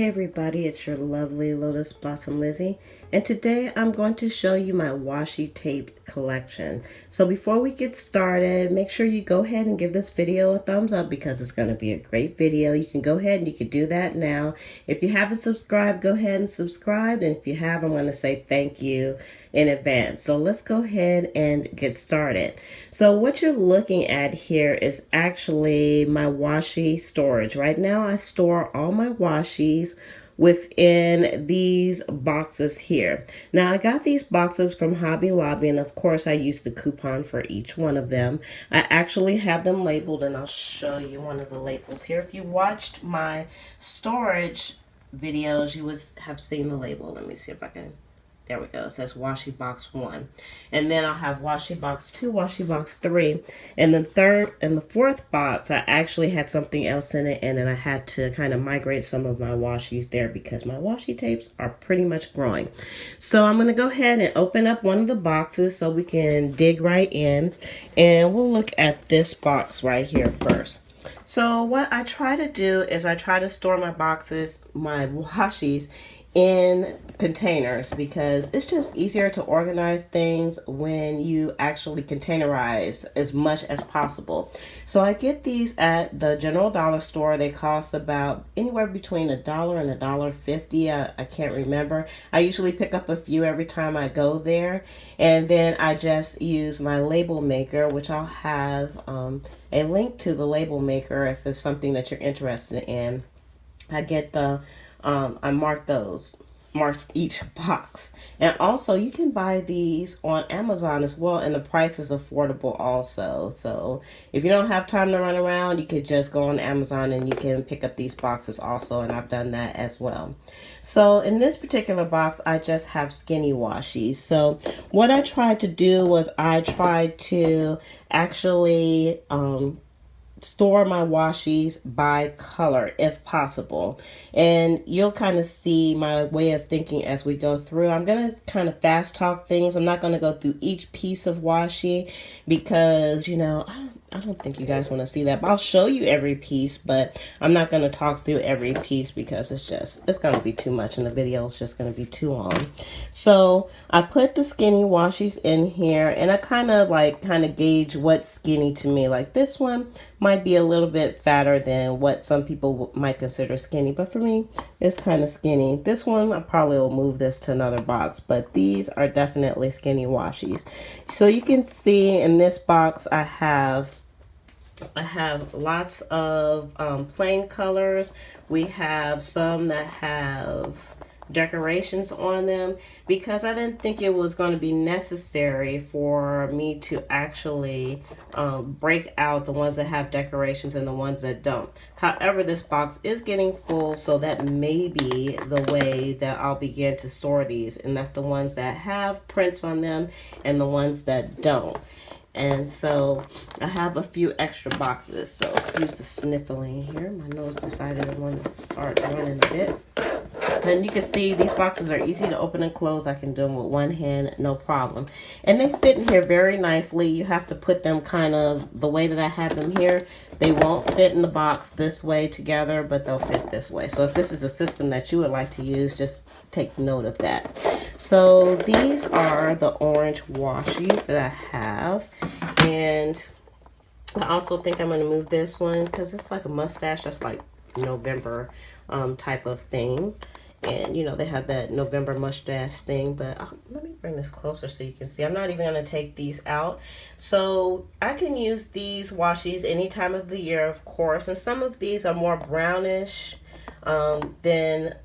Hey everybody, it's your lovely Lotus Blossom Lizzie, and today I'm going to show you my washi tape collection. So before we get started, make sure you go ahead and give this video a thumbs up because it's going to be a great video. You can go ahead and you can do that now. If you haven't subscribed, go ahead and subscribe, and if you have, I'm going to say thank you in advance. So let's go ahead and get started. So what you're looking at here is actually my washi storage. Right now I store all my washis within these boxes here. Now I got these boxes from Hobby Lobby, and of course I used the coupon for each one of them. I actually have them labeled, and I'll show you one of the labels here. If you watched my storage videos, you would have seen the label. Let me see if I can. There we go. It says Washi Box 1. And then I'll have Washi Box 2, Washi Box 3. And the third and the fourth box, I actually had something else in it. And then I had to kind of migrate some of my washis there because my washi tapes are pretty much growing. So I'm going to go ahead and open up one of the boxes so we can dig right in. And we'll look at this box right here first. So what I try to do is I try to store my boxes, my washis, in containers because it's just easier to organize things when you actually containerize as much as possible. So I get these at the general dollar store. They cost about anywhere between $1 and $1.50. I can't remember. I usually pick up a few every time I go there, and then I just use my label maker, which I'll have a link to the label maker if it's something that you're interested in. I get the I mark each box. And also you can buy these on Amazon as well, and the price is affordable also. So if you don't have time to run around, you could just go on Amazon and you can pick up these boxes also, and I've done that as well. So in this particular box, I just have skinny washi. So what I tried to do was I tried to actually store my washis by color if possible, and you'll kind of see my way of thinking as we go through. I'm going to kind of fast talk things. I'm not going to go through each piece of washi because, you know, I don't think you guys want to see that, but I'll show you every piece, but I'm not going to talk through every piece because it's going to be too much, and the video is just going to be too long. So I put the skinny washis in here, and I kind of gauge what's skinny to me. Like this one might be a little bit fatter than what some people might consider skinny, but for me, it's kind of skinny. This one, I probably will move this to another box, but these are definitely skinny washis. So you can see in this box, I have lots of plain colors. We have some that have decorations on them because I didn't think it was going to be necessary for me to actually break out the ones that have decorations and the ones that don't. However, this box is getting full, so that may be the way that I'll begin to store these, and that's the ones that have prints on them and the ones that don't. And so I have a few extra boxes, so excuse the sniffling here. My nose decided it wanted to start running a bit. And you can see these boxes are easy to open and close. I can do them with one hand, no problem. And they fit in here very nicely. You have to put them kind of the way that I have them here. They won't fit in the box this way together, but they'll fit this way. So if this is a system that you would like to use, just take note of that. So these are the orange washis that I have. And I also think I'm going to move this one because it's like a mustache. That's like November type of thing. And, you know, they have that November mustache thing. But let me bring this closer so you can see. I'm not even going to take these out. So I can use these washis any time of the year, of course. And some of these are more brownish than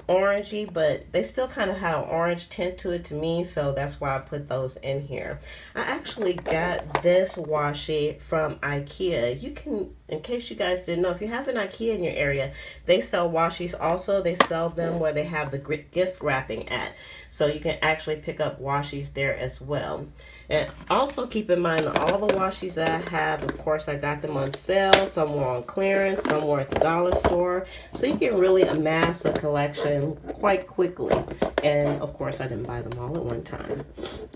orangey, but they still kind of have an orange tint to it to me, so that's why I put those in here. I actually got this washi from IKEA. You can, in case you guys didn't know, if you have an IKEA in your area, they sell washis also. They sell them where they have the gift wrapping at, so you can actually pick up washis there as well. And also keep in mind that all the washis that I have, of course, I got them on sale. Some were on clearance, some were at the dollar store. So you can really amass a collection quite quickly. And of course, I didn't buy them all at one time.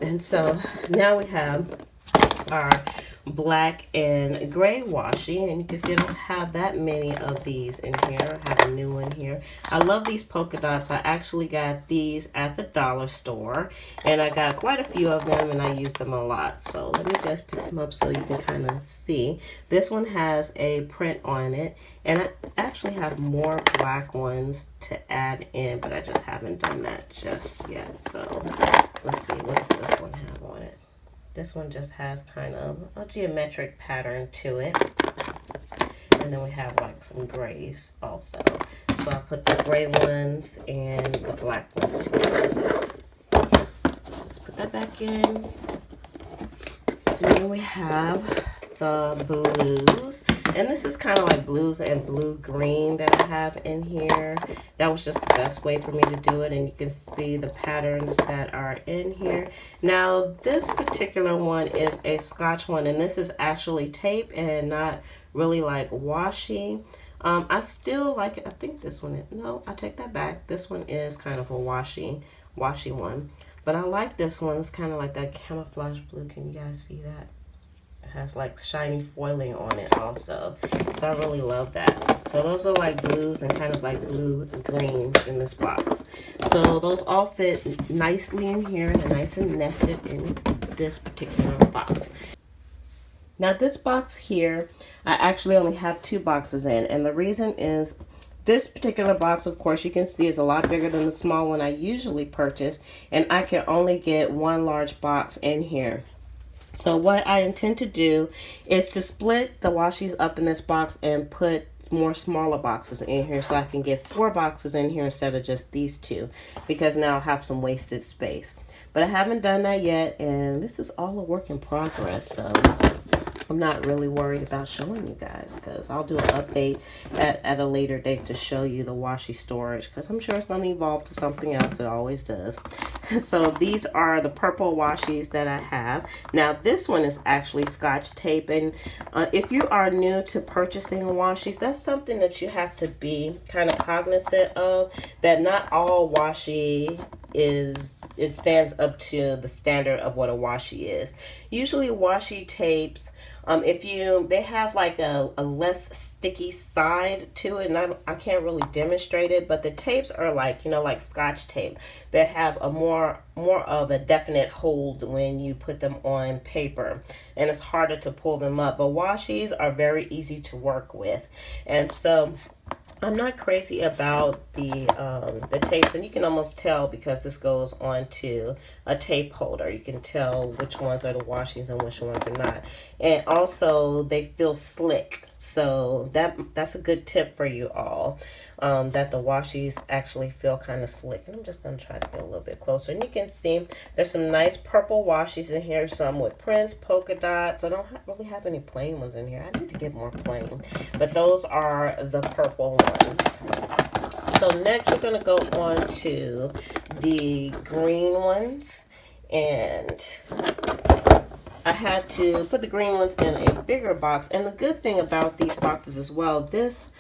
And so now we have our black and gray washi, and you can see I don't have that many of these in here. I have a new one here. I love these polka dots. I actually got these at the dollar store, and I got quite a few of them, and I use them a lot. So let me just pick them up so you can kind of see. This one has a print on it, and I actually have more black ones to add in, but I just haven't done that just yet. So let's see, what does this one have on it? This one just has kind of a geometric pattern to it. And then we have like some grays also. So I put the gray ones and the black ones together. Let's put that back in. And then we have the blues. And this is kind of like blues and blue-green that I have in here. That was just the best way for me to do it. And you can see the patterns that are in here. Now, this particular one is a Scotch one. And this is actually tape and not really like washi. I still like it. I think this one is, no, I take that back. This one is kind of a washi one. But I like this one. It's kind of like that camouflage blue. Can you guys see that? Has like shiny foiling on it also, so I really love that. So those are like blues and kind of like blue greens in this box. So those all fit nicely in here. They're nice and nested in this particular box. Now this box here, I actually only have 2 boxes in, and the reason is this particular box, of course, you can see is a lot bigger than the small one I usually purchase, and I can only get 1 large box in here. So what I intend to do is to split the washies up in this box and put more smaller boxes in here so I can get 4 boxes in here instead of just these 2, because now I'll have some wasted space. But I haven't done that yet, and this is all a work in progress, so I'm not really worried about showing you guys, because I'll do an update at a later date to show you the washi storage, because I'm sure it's going to evolve to something else. It always does. So these are the purple washis that I have. Now this one is actually Scotch tape, and if you are new to purchasing washis, that's something that you have to be kind of cognizant of, that not all washi it stands up to the standard of what a washi is. Usually washi tapes, they have like a less sticky side to it, and I can't really demonstrate it, but the tapes are like, like Scotch tape that have a more of a definite hold when you put them on paper, and it's harder to pull them up. But washis are very easy to work with, and so I'm not crazy about the tapes, and you can almost tell because this goes on to a tape holder. You can tell which ones are the washings and which ones are not. And also they feel slick. So that's a good tip for you all, that the washis actually feel kind of slick. And I'm just going to try to get a little bit closer. And you can see there's some nice purple washis in here, some with prints, polka dots. I don't really have any plain ones in here. I need to get more plain. But those are the purple ones. So next we're going to go on to the green ones. And I had to put the green ones in a bigger box. And the good thing about these boxes as well, this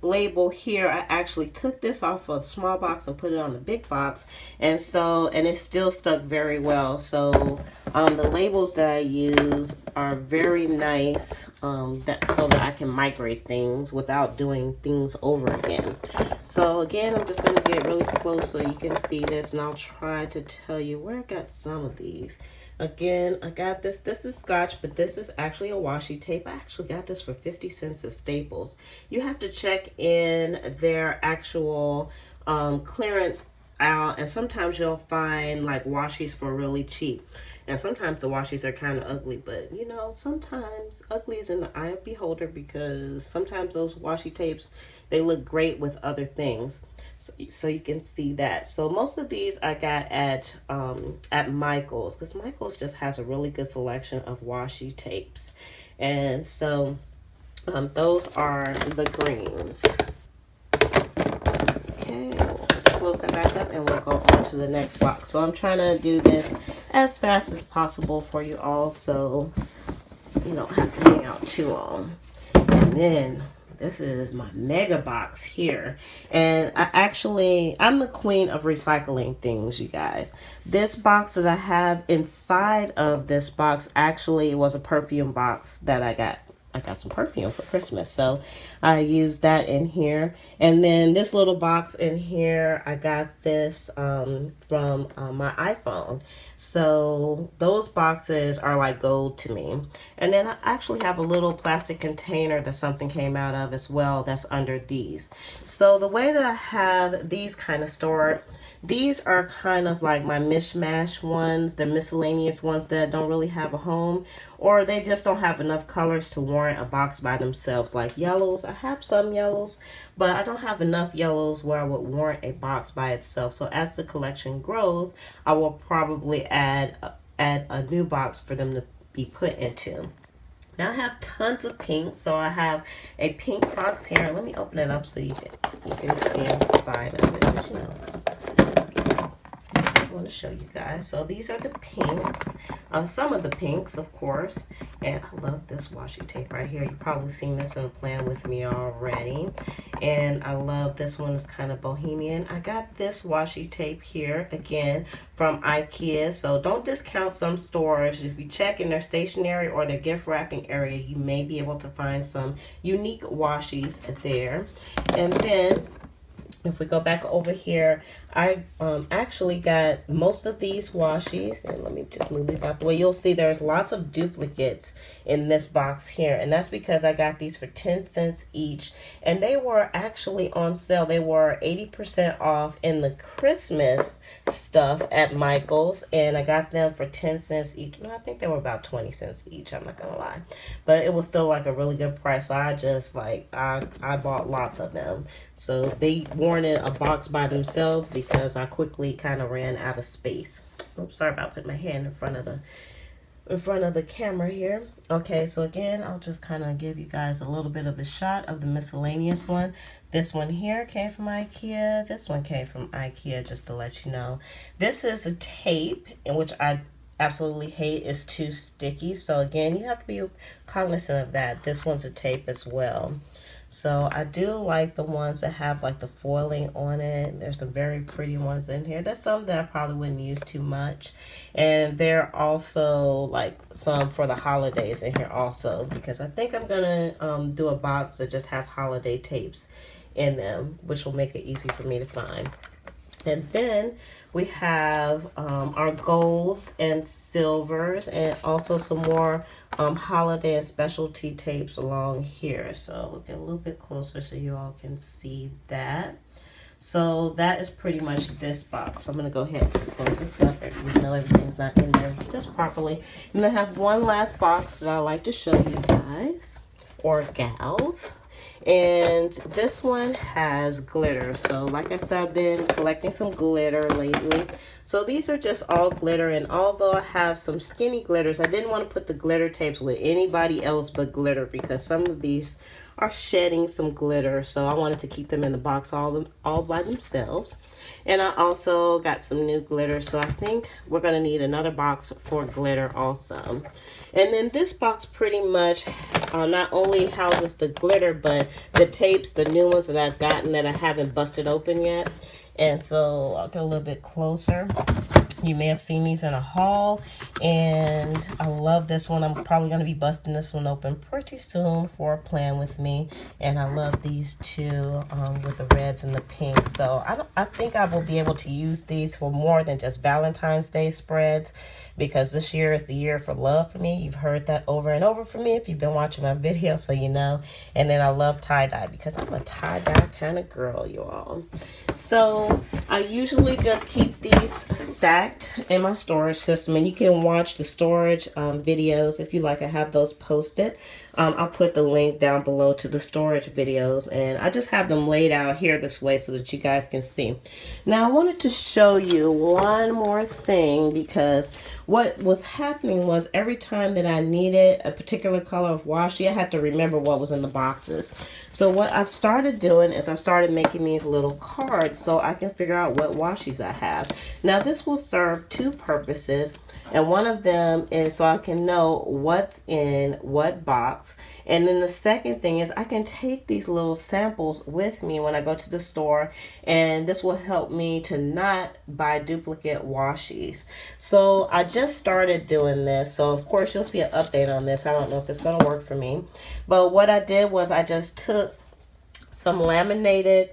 label here, I actually took this off of the small box and put it on the big box, and it still stuck very well. So the labels that I use are very nice, so that I can migrate things without doing things over again. So again, I'm just going to get really close so you can see this, and I'll try to tell you where I got some of these. Again, I got this. This is Scotch, but this is actually a washi tape. I actually got this for 50 cents at Staples. You have to check in their actual clearance aisle, and sometimes you'll find like washis for really cheap. And sometimes the washis are kind of ugly, but sometimes ugly is in the eye of the beholder, because sometimes those washi tapes, they look great with other things. So you can see that. So most of these I got at Michael's, because Michael's just has a really good selection of washi tapes. And so those are the greens. Okay, let's close that back up and we'll go on to the next box. So I'm trying to do this as fast as possible for you all, so you don't have to hang out too long. And then This is my mega box here. And I'm the queen of recycling things, you guys. This box that I have inside of this box actually was a perfume box that I got. I got some perfume for Christmas, so I used that in here. And then this little box in here, I got this from my iPhone. So those boxes are like gold to me. And then I actually have a little plastic container that something came out of as well that's under these. So the way that I have these kind of stored, these are kind of like my mishmash ones, the miscellaneous ones that don't really have a home, or they just don't have enough colors to warrant a box by themselves. Like yellows, I have some yellows, but I don't have enough yellows where I would warrant a box by itself. So as the collection grows, I will probably add a new box for them to be put into. Now I have tons of pinks, so I have a pink box here. Let me open it up so you can see inside of it. You know, I want to show you guys. So these are the pinks, some of the pinks, of course. And I love this washi tape right here. You've probably seen this in a plan with me already. And I love this one. It's kind of bohemian. I got this washi tape here again from IKEA. So don't discount some stores. If you check in their stationery or their gift wrapping area, you may be able to find some unique washies there. And then if we go back over here, I actually got most of these washies, and let me just move these out the way. You'll see there's lots of duplicates in this box here, and that's because I got these for 10 cents each, and they were actually on sale. They were 80% off in the Christmas stuff at Michael's, and I got them for 10 cents each. No, I think they were about 20 cents each, I'm not gonna lie, but it was still like a really good price. So I just I bought lots of them. So they warranted a box by themselves because I quickly kind of ran out of space. Oops, sorry about putting my hand in front of the camera here. Okay, so again, I'll just kind of give you guys a little bit of a shot of the miscellaneous one. This one here came from IKEA. This one came from IKEA, just to let you know. This is a tape, in which I absolutely hate. It's too sticky. So again, you have to be cognizant of that. This one's a tape as well. So I do like the ones that have like the foiling on it. There's some very pretty ones in here. There's some that I probably wouldn't use too much. And there are also like some for the holidays in here also, because I think I'm gonna do a box that just has holiday tapes in them, which will make it easy for me to find. And then we have our golds and silvers, and also some more holiday and specialty tapes along here. So we'll get a little bit closer so you all can see that. So that is pretty much this box. So I'm going to go ahead and just close this up, even though everything's not in there just properly. And I have one last box that I like to show you guys, or gals. And this one has glitter. So like I said, I've been collecting some glitter lately. So these are just all glitter, and although I have some skinny glitters, I didn't want to put the glitter tapes with anybody else but glitter, because some of these are shedding some glitter. So I wanted to keep them in the box all by themselves. And I also got some new glitter, so I think we're going to need another box for glitter also. And then this box pretty much not only houses the glitter, but the tapes, the new ones that I've gotten that I haven't busted open yet. And so I'll get a little bit closer. You may have seen these in a haul, and I love this one. I'm probably going to be busting this one open pretty soon for a plan with me. And I love these two with the reds and the pinks. So I think I will be able to use these for more than just Valentine's Day spreads, because this year is the year for love for me. You've heard that over and over from me if you've been watching my videos, so you know. And then I love tie-dye, because I'm a tie-dye kind of girl, you all. So I usually just keep these stacked in my storage system, and you can watch the storage videos if you like. I have those posted. I'll put the link down below to the storage videos, and I just have them laid out here this way so that you guys can see. Now I wanted to show you one more thing, because what was happening was every time that I needed a particular color of washi, I had to remember what was in the boxes. So what I've started doing is I've started making these little cards so I can figure out what washis I have. Now this will serve two purposes. And one of them is so I can know what's in what box. And then the second thing is I can take these little samples with me when I go to the store, and this will help me to not buy duplicate washies. So I just started doing this, so of course you'll see an update on this. I don't know if it's going to work for me, but what I did was I just took some laminated,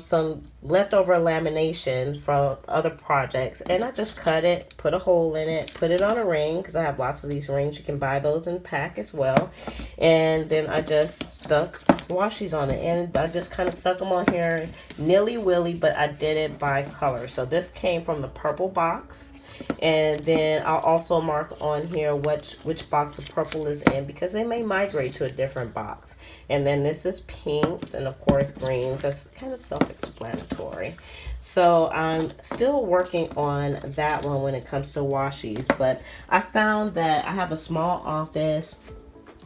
some leftover lamination from other projects, and I just cut it, put a hole in it, put it on a ring, because I have lots of these rings. You can buy those in pack as well. And then I just stuck washies on it, and I just kind of stuck them on here nilly-willy, but I did it by color. So this came from the purple box. And then I'll also mark on here which box the purple is in, because they may migrate to a different box. And then this is pinks, and of course greens. That's kind of self-explanatory. So I'm still working on that one when it comes to washies, but I found that I have a small office.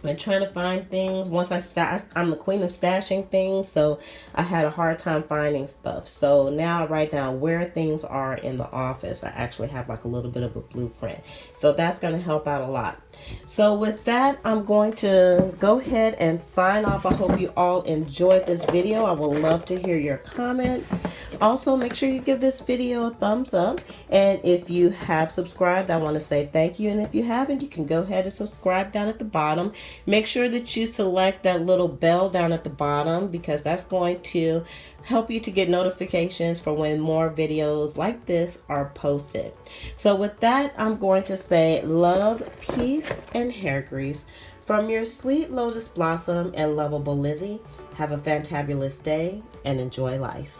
Been trying to find things. Once I'm the queen of stashing things, so I had a hard time finding stuff. So now I write down where things are in the office. I actually have like a little bit of a blueprint, so that's going to help out a lot. So with that, I'm going to go ahead and sign off. I hope you all enjoyed this video. I would love to hear your comments. Also, make sure you give this video a thumbs up, and if you have subscribed, I want to say thank you. And if you haven't, you can go ahead and subscribe down at the bottom. Make sure that you select that little bell down at the bottom, because that's going to help you to get notifications for when more videos like this are posted. So with that, I'm going to say love, peace, and hair grease from your sweet lotus blossom and lovable Lizzie. Have a fantabulous day and enjoy life.